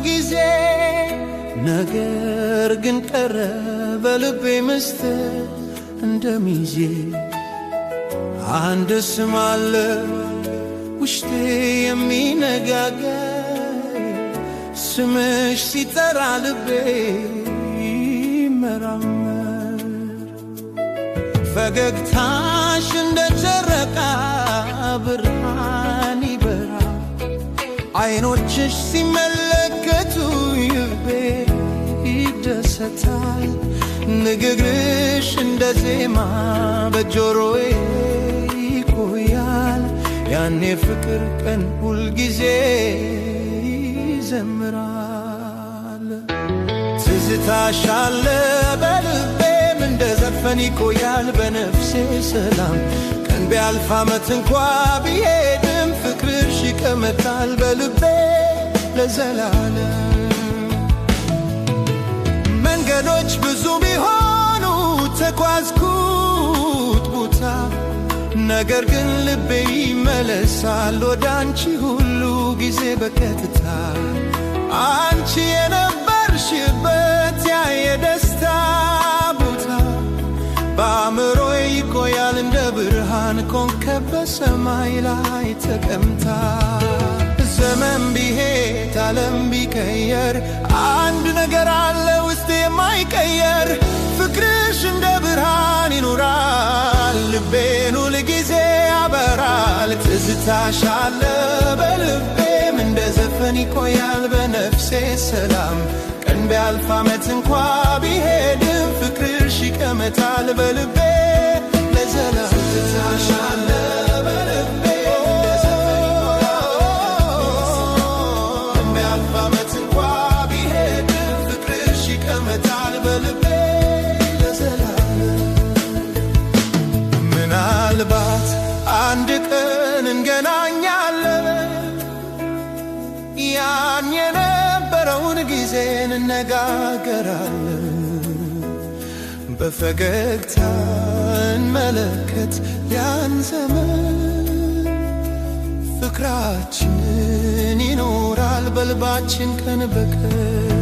ጊዜ ነገር ግን ቀረ በልቤ ምስጢር እንደሚዜ አንድ ስም አለ ውሽጤ የሚነጋገር ስምሽ ሲጠራ ልቤ ይመራመር ፈገግታሽ እንደ ጨረቃ ብርሃን ይበራ አይኖችሽ ሲመለከቱ ልቤ ይደሰታል ንግግርሽ እንደ ዜማ በጆሮዬ ይቆያል ያኔ ፍቅር ቀን ሁልጊዜ ይዘምራል ትዝታሽ አለ በልቤም እንደ ዘፈን ይቆያል በነፍሴ ሰላም ቀን ቢያልፍ ዓመት እንኳ ቢሄድም ፍቅርሽ ይቀመጣል በልቤ ለዘላለም መንገዶች ብዙ ቢሆኑ ተጓዝኩት ቦታ ነገር ግን ልቤ ይመለሳል ወደ አንቺ ሁሉ ጊዜ በቀጥታ አንቺ የነበርሽበት ያ የደስታ ቦታ በአእምሮዬ ይቆያል እንደ ብርሃን ኮከብ በሰማይ ላይ ተቀምጣ ዘመን ቢሄድ ዓለም ቢቀየር አንድ ነገር አለ ውስጥ የማይቀየር ፍቅርሽ እንደ ብርሃን ይኖራል ልቤን ሁል ጊዜ ያበራል ትዝታሽ አለ በልቤም እንደ ዘፈን ይቆያል በነፍሴ ሰላም ቀን ቢያልፍ ዓመት እንኳ ቢሄድም ፍቅርሽ ይቀመጣል በልቤ ለዘላለም ትዝታሽ አለ በልቤ ምናልባት አንድ ቀን እንገናኛለን ያን የነበረውን ጊዜ እንነጋገራለን በፈገግታ እንመለከት ያን ዘመን ፍቅራችን ይኖራል በልባችን ቀን በቀን